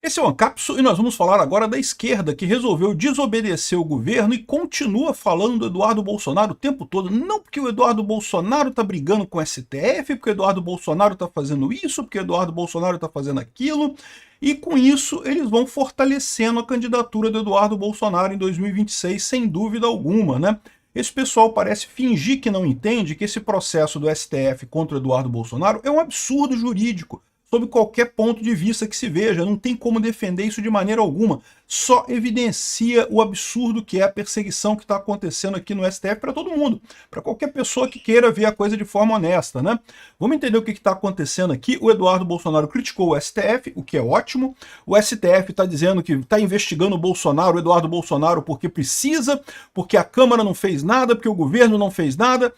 Esse é o Ancapso e nós vamos falar agora da esquerda que resolveu desobedecer o governo e continua falando do Eduardo Bolsonaro o tempo todo. Não porque o Eduardo Bolsonaro está brigando com o STF, porque o Eduardo Bolsonaro está fazendo isso, porque o Eduardo Bolsonaro está fazendo aquilo. E com isso eles vão fortalecendo a candidatura do Eduardo Bolsonaro em 2026, sem dúvida alguma, né? Esse pessoal parece fingir que não entende que esse processo do STF contra o Eduardo Bolsonaro é um absurdo jurídico, sob qualquer ponto de vista que se veja, não tem como defender isso de maneira alguma, só evidencia o absurdo que é a perseguição que está acontecendo aqui no STF para todo mundo, para qualquer pessoa que queira ver a coisa de forma honesta, né? Vamos entender o que está acontecendo aqui. O Eduardo Bolsonaro criticou o STF, o que é ótimo. O STF está dizendo que está investigando o Bolsonaro, o Eduardo Bolsonaro, porque precisa, porque a Câmara não fez nada, porque o governo não fez nada.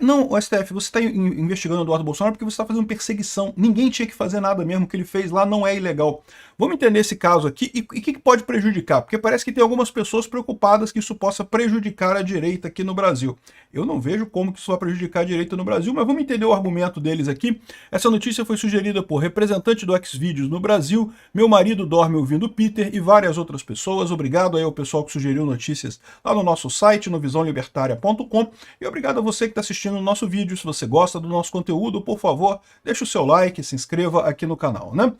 Não, o STF, você está investigando o Eduardo Bolsonaro porque você está fazendo perseguição. Ninguém tinha que fazer nada mesmo, o que ele fez lá não é ilegal. Vamos entender esse caso aqui e o que pode prejudicar, porque parece que tem algumas pessoas preocupadas que isso possa prejudicar a direita aqui no Brasil. Eu não vejo como que isso vai prejudicar a direita no Brasil, mas vamos entender o argumento deles aqui. Essa notícia foi sugerida por representante do Xvideos no Brasil, meu marido dorme ouvindo Peter e várias outras pessoas. Obrigado aí ao pessoal que sugeriu notícias lá no nosso site, no visãolibertaria.com, e obrigado a você que está assistindo o nosso vídeo. Se você gosta do nosso conteúdo, por favor, deixe o seu like, se inscreva aqui no canal, né?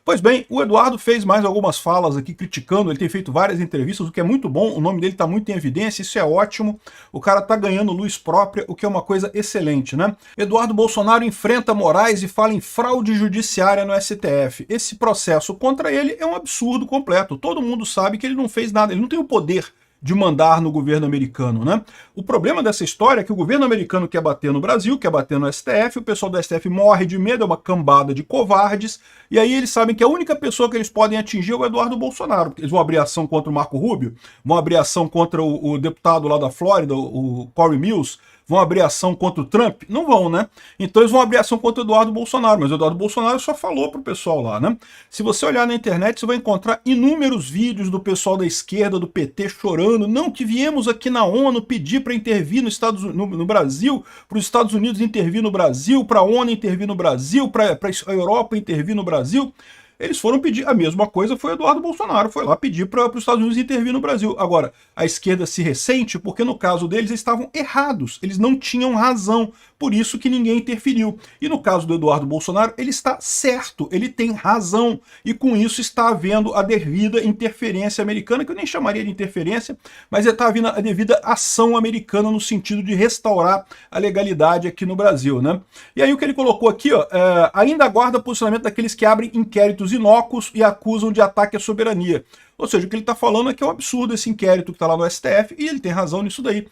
Pois bem, o Eduardo fez mais algumas falas aqui criticando, ele tem feito várias entrevistas, o que é muito bom, o nome dele está muito em evidência, isso é ótimo, o cara está ganhando luz própria, o que é uma coisa excelente, né? Eduardo Bolsonaro enfrenta Moraes e fala em fraude judiciária no STF. Esse processo contra ele é um absurdo completo, todo mundo sabe que ele não fez nada, ele não tem o poder de mandar no governo americano, né? O problema dessa história é que o governo americano quer bater no Brasil, quer bater no STF, o pessoal do STF morre de medo, é uma cambada de covardes, e aí eles sabem que a única pessoa que eles podem atingir é o Eduardo Bolsonaro. Eles vão abrir ação contra o Marco Rubio, vão abrir ação contra o deputado lá da Flórida, o Corey Mills, vão abrir ação contra o Trump? Não vão, né? Então eles vão abrir ação contra o Eduardo Bolsonaro, mas o Eduardo Bolsonaro só falou pro pessoal lá, né? Se você olhar na internet, você vai encontrar inúmeros vídeos do pessoal da esquerda, do PT, chorando. Não, que viemos aqui na ONU pedir para intervir no Brasil, para os Estados Unidos intervir no Brasil, para a ONU intervir no Brasil, para a Europa intervir no Brasil. Eles foram pedir, a mesma coisa foi o Eduardo Bolsonaro, foi lá pedir para os Estados Unidos intervir no Brasil. Agora, a esquerda se ressente porque no caso deles eles estavam errados, eles não tinham razão, por isso que ninguém interferiu. E no caso do Eduardo Bolsonaro, ele está certo, ele tem razão, e com isso está havendo a devida interferência americana, que eu nem chamaria de interferência, mas está havendo a devida ação americana no sentido de restaurar a legalidade aqui no Brasil, né? E aí o que ele colocou aqui, ó, ainda aguarda posicionamento daqueles que abrem inquéritos inócuos e acusam de ataque à soberania. Ou seja, o que ele está falando é que é um absurdo esse inquérito que está lá no STF, e ele tem razão nisso daí.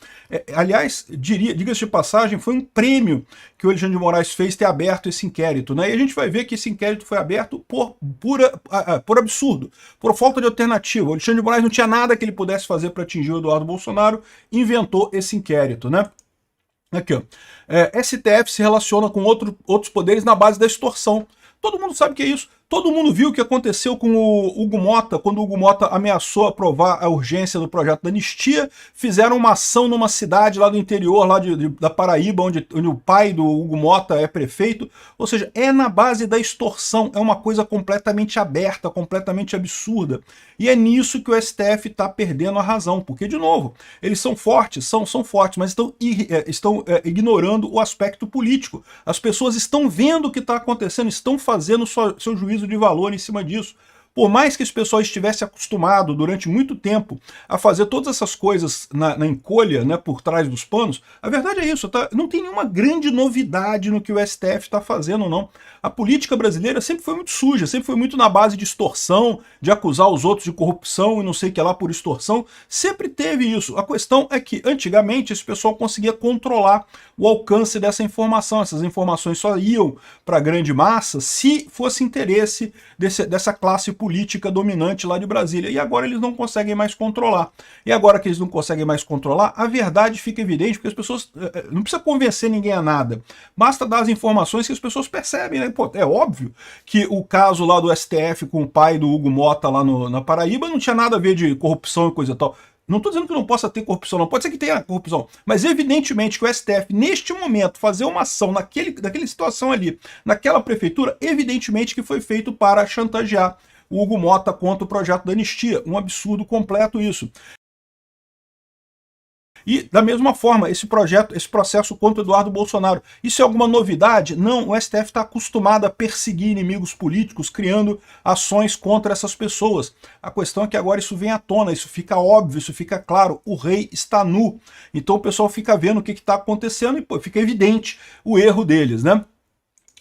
Aliás, diga-se de passagem, foi um prêmio que o Alexandre de Moraes fez ter aberto esse inquérito, né? E a gente vai ver que esse inquérito foi aberto por absurdo, por falta de alternativa. O Alexandre de Moraes não tinha nada que ele pudesse fazer para atingir o Eduardo Bolsonaro, inventou esse inquérito, né? Aqui, ó. STF se relaciona com outros poderes na base da extorsão. Todo mundo sabe o que é isso. Todo mundo viu o que aconteceu com o Hugo Mota, quando o Hugo Mota ameaçou aprovar a urgência do projeto da anistia, fizeram uma ação numa cidade lá do interior, lá da Paraíba, onde o pai do Hugo Mota é prefeito. Ou seja, é na base da extorsão, é uma coisa completamente aberta, completamente absurda. E é nisso que o STF está perdendo a razão, porque, de novo, eles são fortes, são fortes, mas estão ignorando o aspecto político. As pessoas estão vendo o que está acontecendo, estão fazendo seu juízo de valor em cima disso. Por mais que esse pessoal estivesse acostumado durante muito tempo a fazer todas essas coisas na encolha, né, por trás dos panos, a verdade é isso, tá? Não tem nenhuma grande novidade no que o STF está fazendo, não. A política brasileira sempre foi muito suja, sempre foi muito na base de extorsão, de acusar os outros de corrupção e não sei o que lá por extorsão, sempre teve isso. A questão é que, antigamente, esse pessoal conseguia controlar o alcance dessa informação, essas informações só iam para a grande massa se fosse interesse dessa classe política dominante lá de Brasília, e agora eles não conseguem mais controlar. E agora que eles não conseguem mais controlar, a verdade fica evidente, porque as pessoas, não precisa convencer ninguém a nada, basta dar as informações que as pessoas percebem, né? Pô, é óbvio que o caso lá do STF com o pai do Hugo Mota lá na Paraíba não tinha nada a ver de corrupção e coisa e tal. Não estou dizendo que não possa ter corrupção, não pode ser que tenha corrupção, mas evidentemente que o STF, neste momento, fazer uma ação naquela situação ali, naquela prefeitura, evidentemente que foi feito para chantagear. o Hugo Mota contra o projeto da anistia. Um absurdo completo isso. E, da mesma forma, esse processo contra o Eduardo Bolsonaro, isso é alguma novidade? Não, o STF está acostumado a perseguir inimigos políticos, criando ações contra essas pessoas. A questão é que agora isso vem à tona, isso fica óbvio, isso fica claro, o rei está nu. Então o pessoal fica vendo o que está acontecendo e pô, fica evidente o erro deles, né?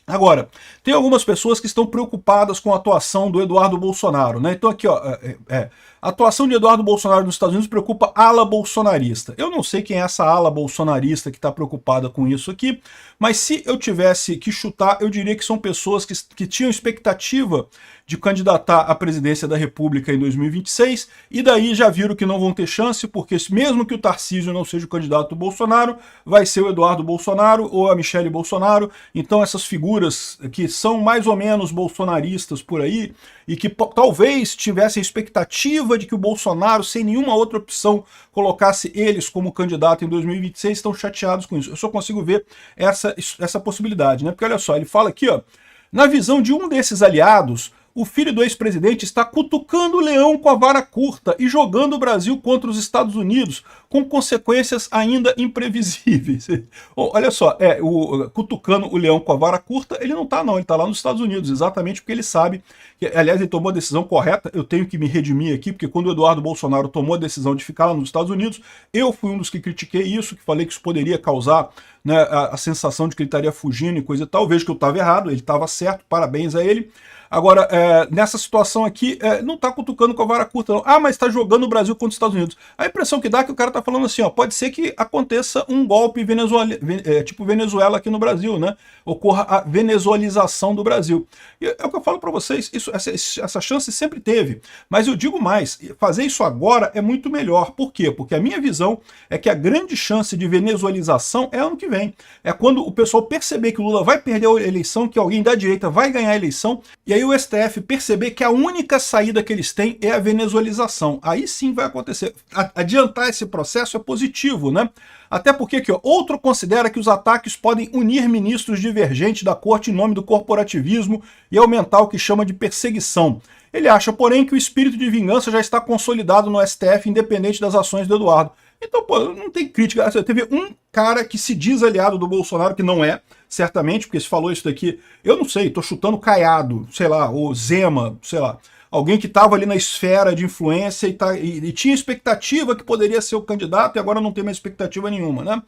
Agora, tem algumas pessoas que estão preocupadas com a atuação do Eduardo Bolsonaro, né? Então aqui, ó, a atuação de Eduardo Bolsonaro nos Estados Unidos preocupa a ala bolsonarista. Eu não sei quem é essa ala bolsonarista que está preocupada com isso aqui, mas se eu tivesse que chutar, eu diria que são pessoas que tinham expectativa de candidatar à presidência da República em 2026, e daí já viram que não vão ter chance, porque mesmo que o Tarcísio não seja o candidato do Bolsonaro, vai ser o Eduardo Bolsonaro ou a Michele Bolsonaro. Então essas figuras que são mais ou menos bolsonaristas por aí, e que talvez tivessem expectativa de que o Bolsonaro, sem nenhuma outra opção, colocasse eles como candidato em 2026, estão chateados com isso. Eu só consigo ver essa possibilidade, né? Porque olha só, ele fala aqui, ó, na visão de um desses aliados, o filho do ex-presidente está cutucando o leão com a vara curta e jogando o Brasil contra os Estados Unidos, com consequências ainda imprevisíveis. Olha só, cutucando o leão com a vara curta, ele não está não, ele está lá nos Estados Unidos, exatamente porque ele sabe, que, aliás, ele tomou a decisão correta. Eu tenho que me redimir aqui, porque quando o Eduardo Bolsonaro tomou a decisão de ficar lá nos Estados Unidos, eu fui um dos que critiquei isso, que falei que isso poderia causar, né, a sensação de que ele estaria fugindo e coisa e tal. Vejo que eu estava errado, ele estava certo, parabéns a ele. Agora, nessa situação aqui, não está cutucando com a vara curta, não. Ah, mas está jogando o Brasil contra os Estados Unidos. A impressão que dá é que o cara está falando assim, ó, pode ser que aconteça um golpe tipo Venezuela aqui no Brasil, né? Ocorra a venezuelização do Brasil. E é o que eu falo para vocês, essa chance sempre teve. Mas eu digo mais, fazer isso agora é muito melhor. Por quê? Porque a minha visão é que a grande chance de venezuelização é ano que vem. É quando o pessoal perceber que o Lula vai perder a eleição, que alguém da direita vai ganhar a eleição, e aí o STF perceber que a única saída que eles têm é a venezuelização. Aí sim vai acontecer. Adiantar esse processo é positivo, né? Até porque aqui, ó, outro considera que os ataques podem unir ministros divergentes da corte em nome do corporativismo e aumentar o que chama de perseguição. Ele acha, porém, que o espírito de vingança já está consolidado no STF, independente das ações do Eduardo. Então, pô, não tem crítica. Teve um cara que se diz aliado do Bolsonaro, que não é, certamente, porque se falou isso daqui, eu não sei, tô chutando Caiado, sei lá, ou Zema, sei lá. Alguém que estava ali na esfera de influência e tinha expectativa que poderia ser o candidato e agora não tem mais expectativa nenhuma, né?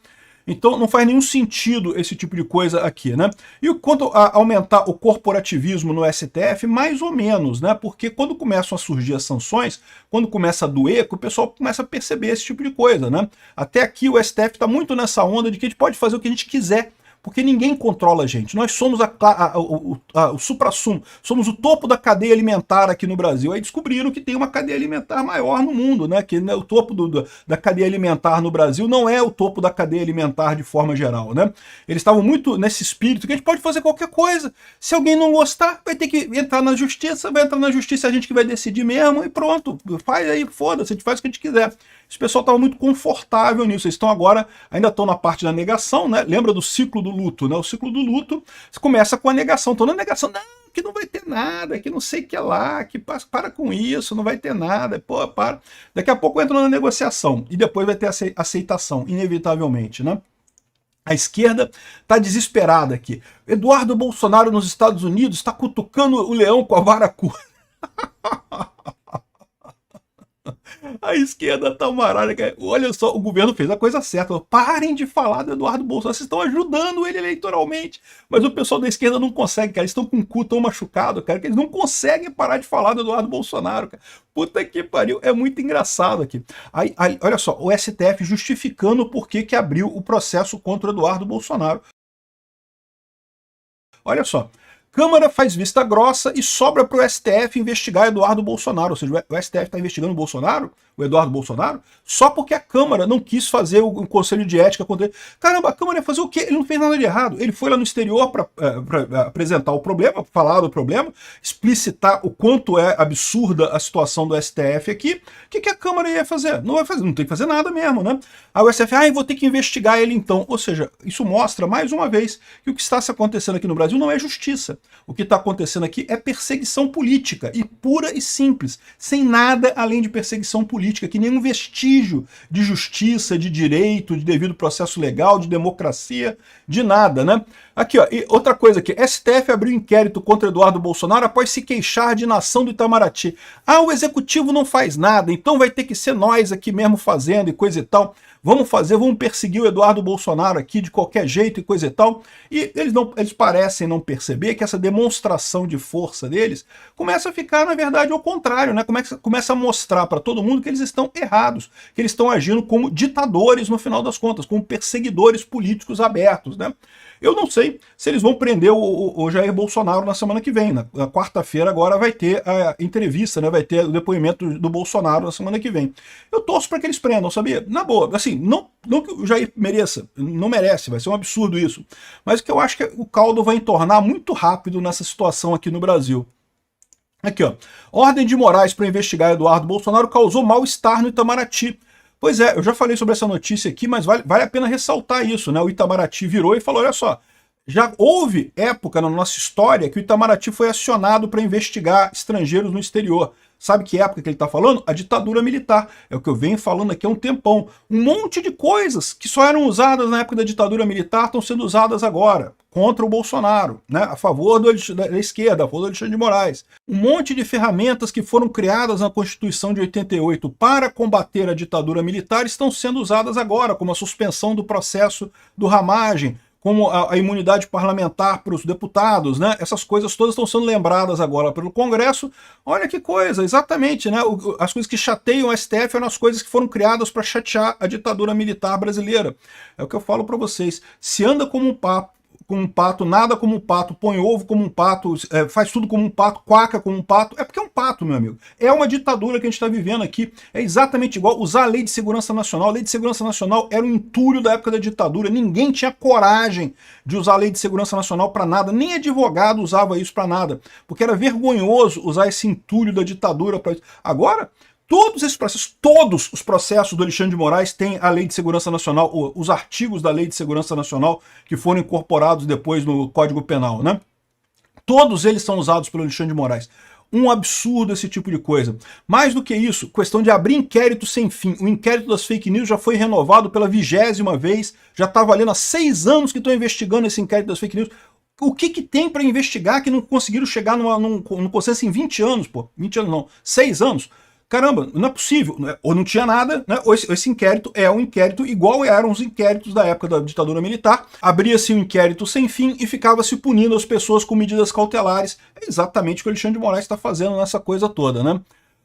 Então não faz nenhum sentido esse tipo de coisa aqui, né? E quanto a aumentar o corporativismo no STF, mais ou menos, né? Porque quando começam a surgir as sanções, quando começa a doer, o pessoal começa a perceber esse tipo de coisa, né? Até aqui o STF está muito nessa onda de que a gente pode fazer o que a gente quiser, porque ninguém controla a gente. Nós somos o suprassumo, somos o topo da cadeia alimentar aqui no Brasil. Aí descobriram que tem uma cadeia alimentar maior no mundo, né? Que o topo da cadeia alimentar no Brasil não é o topo da cadeia alimentar de forma geral, né? Eles estavam muito nesse espírito que a gente pode fazer qualquer coisa. Se alguém não gostar, vai ter que entrar na justiça, vai entrar na justiça, a gente que vai decidir mesmo e pronto. Faz aí, foda-se, a gente faz o que a gente quiser. Esse pessoal estava muito confortável nisso. Eles estão agora, ainda estão na parte da negação, né? Lembra do ciclo do luto, né? O ciclo do luto começa com a negação. Estão na negação, não, que não vai ter nada, que não sei o que é lá, que para com isso, não vai ter nada, pô, para. Daqui a pouco entra na negociação e depois vai ter aceitação, inevitavelmente, né? A esquerda está desesperada aqui. Eduardo Bolsonaro nos Estados Unidos está cutucando o leão com a vara curta. A esquerda tá marada. Olha só, o governo fez a coisa certa. Parem de falar do Eduardo Bolsonaro. Vocês estão ajudando ele eleitoralmente. Mas o pessoal da esquerda não consegue, cara. Eles estão com o cu tão machucado, cara, que eles não conseguem parar de falar do Eduardo Bolsonaro, cara. Puta que pariu. É muito engraçado aqui. Aí, olha só, o STF justificando por que abriu o processo contra o Eduardo Bolsonaro. Olha só. Câmara faz vista grossa e sobra para o STF investigar Eduardo Bolsonaro. Ou seja, o STF está investigando o Bolsonaro, o Eduardo Bolsonaro, só porque a Câmara não quis fazer o Conselho de Ética contra ele. Caramba, a Câmara ia fazer o quê? Ele não fez nada de errado. Ele foi lá no exterior para apresentar o problema, falar do problema, explicitar o quanto é absurda a situação do STF aqui. O que a Câmara ia fazer? Não vai fazer, não tem que fazer nada mesmo, né? Aí o STF, eu vou ter que investigar ele então. Ou seja, isso mostra, mais uma vez, que o que está se acontecendo aqui no Brasil não é justiça. O que está acontecendo aqui é perseguição política, e pura e simples, sem nada além de perseguição política, que nenhum vestígio de justiça, de direito, de devido processo legal, de democracia, de nada, né? Aqui, ó, e outra coisa aqui, STF abriu inquérito contra Eduardo Bolsonaro após se queixar de inação do Itamaraty. Ah, o executivo não faz nada, então vai ter que ser nós aqui mesmo fazendo e coisa e tal. Vamos perseguir o Eduardo Bolsonaro aqui de qualquer jeito e coisa e tal. E eles parecem não perceber que essa demonstração de força deles começa a ficar, na verdade, ao contrário, né? Começa a mostrar para todo mundo que eles estão errados, que eles estão agindo como ditadores no final das contas, como perseguidores políticos abertos, né? Eu não sei se eles vão prender o Jair Bolsonaro na semana que vem. Na quarta-feira agora vai ter a entrevista, né? Vai ter o depoimento do Bolsonaro na semana que vem. Eu torço para que eles prendam, sabia? Na boa, assim, não que o Jair mereça, não merece, vai ser um absurdo isso. Mas que eu acho que o caldo vai entornar muito rápido nessa situação aqui no Brasil. Aqui, ó. Ordem de Moraes para investigar Eduardo Bolsonaro causou mal-estar no Itamaraty. Pois é, eu já falei sobre essa notícia aqui, mas vale a pena ressaltar isso, né? O Itamaraty virou e falou, olha só, já houve época na nossa história que o Itamaraty foi acionado para investigar estrangeiros no exterior. Sabe que época que ele está falando? A ditadura militar. É o que eu venho falando aqui há um tempão. Um monte de coisas que só eram usadas na época da ditadura militar estão sendo usadas agora, contra o Bolsonaro, né? A favor da esquerda, a favor do Alexandre de Moraes. Um monte de ferramentas que foram criadas na Constituição de 88 para combater a ditadura militar estão sendo usadas agora, como a suspensão do processo do Ramagem, como a imunidade parlamentar para os deputados, né? Essas coisas todas estão sendo lembradas agora pelo Congresso. Olha que coisa, exatamente, né? As coisas que chateiam o STF eram as coisas que foram criadas para chatear a ditadura militar brasileira. É o que eu falo para vocês. Se anda como um pato, nada como um pato, põe ovo como um pato, faz tudo como um pato, quaca como um pato, é porque é um pato, meu amigo. É uma ditadura que a gente está vivendo aqui, é exatamente igual usar a Lei de Segurança Nacional. A Lei de Segurança Nacional era um entulho da época da ditadura, ninguém tinha coragem de usar a Lei de Segurança Nacional para nada, nem advogado usava isso para nada, porque era vergonhoso usar esse entulho da ditadura para isso. Agora, todos esses processos, todos os processos do Alexandre de Moraes têm a Lei de Segurança Nacional, os artigos da Lei de Segurança Nacional que foram incorporados depois no Código Penal, né? Todos eles são usados pelo Alexandre de Moraes. Um absurdo esse tipo de coisa. Mais do que isso, questão de abrir inquérito sem fim. O inquérito das fake news já foi renovado pela 20ª vez, já está valendo há 6 anos que estão investigando esse inquérito das fake news. O que tem para investigar que não conseguiram chegar num consenso em 20 anos, pô? 20 anos não, 6 anos. Caramba, não é possível, né? Ou não tinha nada, né? Ou esse inquérito é um inquérito igual eram os inquéritos da época da ditadura militar, abria-se um inquérito sem fim e ficava-se punindo as pessoas com medidas cautelares. É exatamente o que o Alexandre de Moraes está fazendo nessa coisa toda, né?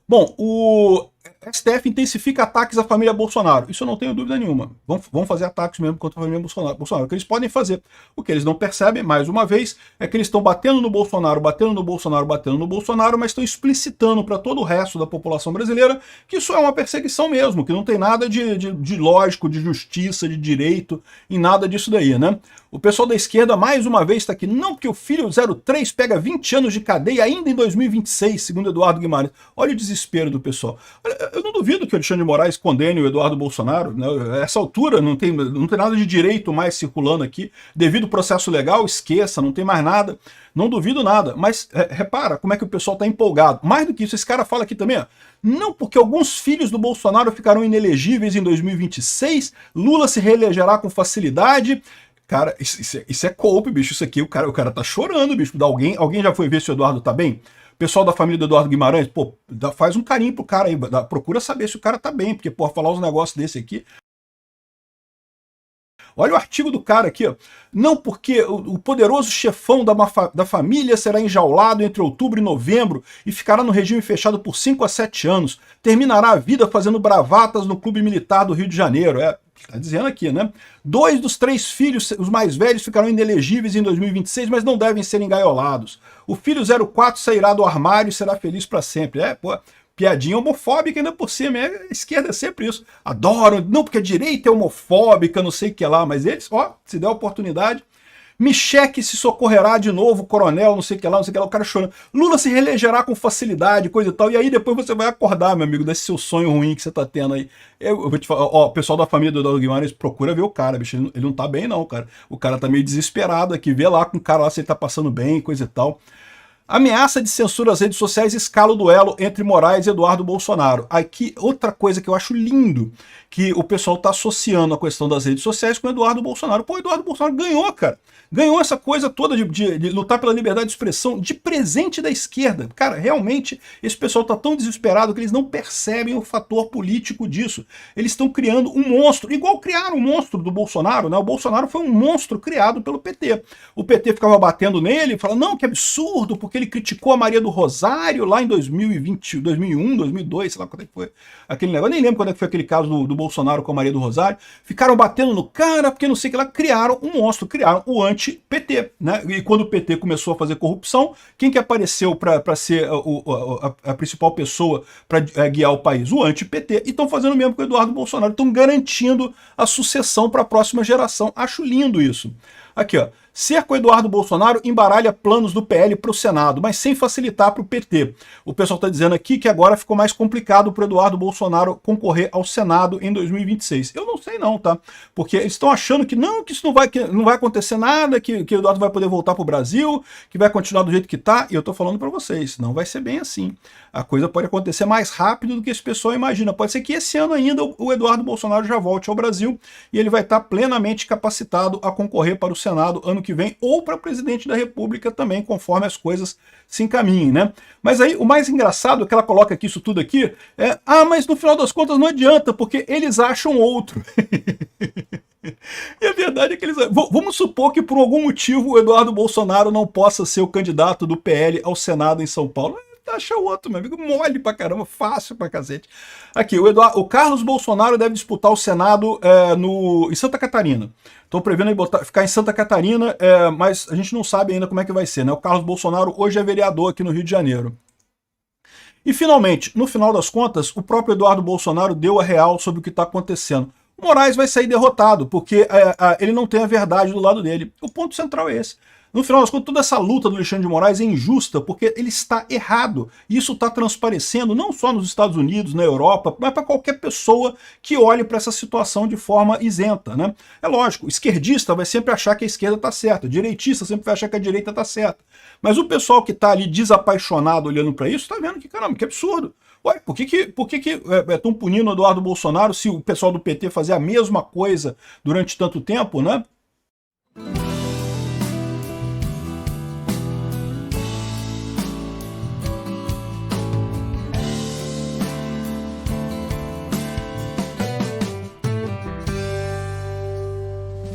Bom, o STF intensifica ataques à família Bolsonaro. Isso eu não tenho dúvida nenhuma. Vão fazer ataques mesmo contra a família Bolsonaro. O que eles podem fazer. O que eles não percebem, mais uma vez, é que eles estão batendo no Bolsonaro, batendo no Bolsonaro, batendo no Bolsonaro, mas estão explicitando para todo o resto da população brasileira que isso é uma perseguição mesmo, que não tem nada de lógico, de justiça, de direito, e nada disso daí, né? O pessoal da esquerda, mais uma vez, está aqui. Não, porque o filho 03 pega 20 anos de cadeia ainda em 2026, segundo Eduardo Guimarães. Olha o desespero do pessoal. Olha, eu não duvido que o Alexandre de Moraes condene o Eduardo Bolsonaro, né? A essa altura não tem nada de direito mais circulando aqui. Devido ao processo legal, esqueça, não tem mais nada. Não duvido nada, mas repara como é que o pessoal está empolgado. Mais do que isso, esse cara fala aqui também, ó. Não, porque alguns filhos do Bolsonaro ficarão inelegíveis em 2026, Lula se reelegerá com facilidade. Cara, isso é golpe, bicho. Isso aqui, o cara tá chorando, bicho. Alguém já foi ver se o Eduardo tá bem? O pessoal da família do Eduardo Guimarães, pô, faz um carinho pro cara aí, procura saber se o cara tá bem, porque, pô, falar uns negócios desse aqui. Olha o artigo do cara aqui, ó. Não, porque o poderoso chefão da família será enjaulado entre outubro e novembro e ficará no regime fechado por 5 a 7 anos. Terminará a vida fazendo bravatas no Clube Militar do Rio de Janeiro. Está dizendo aqui, né? 2 dos 3 filhos, os mais velhos, ficarão inelegíveis em 2026, mas não devem ser engaiolados. O filho 04 sairá do armário e será feliz para sempre. Pô, piadinha homofóbica ainda por cima. A esquerda é sempre isso. Adoram, não, porque a direita é homofóbica, não sei o que lá, mas eles, ó, se der oportunidade. Micheque se socorrerá de novo, coronel, não sei o que lá, não sei o que lá, o cara chorando. Lula se reelegerá com facilidade, coisa e tal. E aí depois você vai acordar, meu amigo, desse seu sonho ruim que você tá tendo aí. Eu vou te falar, ó, o pessoal da família do Eduardo Guimarães procura ver o cara, bicho. Ele não tá bem, não, cara. O cara tá meio desesperado aqui. Vê lá com o cara lá se ele tá passando bem, coisa e tal. Ameaça de censura às redes sociais escala o duelo entre Moraes e Eduardo Bolsonaro. Aqui, outra coisa que eu acho lindo, que o pessoal está associando a questão das redes sociais com o Eduardo Bolsonaro. Pô, o Eduardo Bolsonaro ganhou, cara. Ganhou essa coisa toda de lutar pela liberdade de expressão de presente da esquerda. Cara, realmente, esse pessoal está tão desesperado que eles não percebem o fator político disso. Eles estão criando um monstro, igual criaram o monstro do Bolsonaro, né? O Bolsonaro foi um monstro criado pelo PT. O PT ficava batendo nele, falando, não, que absurdo, porque ele criticou a Maria do Rosário lá em 2020, 2001, 2002, sei lá quando é que foi aquele negócio. Nem lembro quando é que foi aquele caso do Bolsonaro com a Maria do Rosário. Ficaram batendo no cara, porque não sei o que lá, criaram um monstro, criaram o anti-PT, né? E quando o PT começou a fazer corrupção, quem que apareceu para ser a principal pessoa para guiar o país? O anti-PT. E estão fazendo o mesmo com o Eduardo Bolsonaro, estão garantindo a sucessão para a próxima geração. Acho lindo isso. Aqui, ó. Cerco Eduardo Bolsonaro embaralha planos do PL para o Senado, mas sem facilitar para o PT. O pessoal está dizendo aqui que agora ficou mais complicado para o Eduardo Bolsonaro concorrer ao Senado em 2026. Eu não sei não, tá? Porque eles estão achando que isso não vai acontecer nada, que o Eduardo vai poder voltar para o Brasil, que vai continuar do jeito que está. E eu estou falando para vocês, não vai ser bem assim. A coisa pode acontecer mais rápido do que esse pessoal imagina. Pode ser que esse ano ainda o Eduardo Bolsonaro já volte ao Brasil e ele vai estar plenamente capacitado a concorrer para o Senado ano que vem, ou para presidente da República também, conforme as coisas se encaminhem, né? Mas aí, o mais engraçado é que ela coloca aqui, isso tudo aqui, mas no final das contas não adianta, porque eles acham outro. E a verdade é que eles... Vamos supor que por algum motivo o Eduardo Bolsonaro não possa ser o candidato do PL ao Senado em São Paulo. Acha outro, meu amigo, mole pra caramba, fácil pra cacete. Aqui, o Carlos Bolsonaro deve disputar o Senado em Santa Catarina. Estou prevendo ficar em Santa Catarina, mas a gente não sabe ainda como é que vai ser, né? O Carlos Bolsonaro hoje é vereador aqui no Rio de Janeiro. E finalmente, no final das contas, o próprio Eduardo Bolsonaro deu a real sobre o que está acontecendo. O Moraes vai sair derrotado, porque ele não tem a verdade do lado dele. O ponto central é esse. No final das contas, toda essa luta do Alexandre de Moraes é injusta porque ele está errado. E isso está transparecendo não só nos Estados Unidos, na Europa, mas para qualquer pessoa que olhe para essa situação de forma isenta, né? É lógico, o esquerdista vai sempre achar que a esquerda está certa, o direitista sempre vai achar que a direita está certa. Mas o pessoal que está ali desapaixonado olhando para isso, está vendo que, caramba, que absurdo. Ué, por que estão punindo o Eduardo Bolsonaro se o pessoal do PT fazer a mesma coisa durante tanto tempo, né?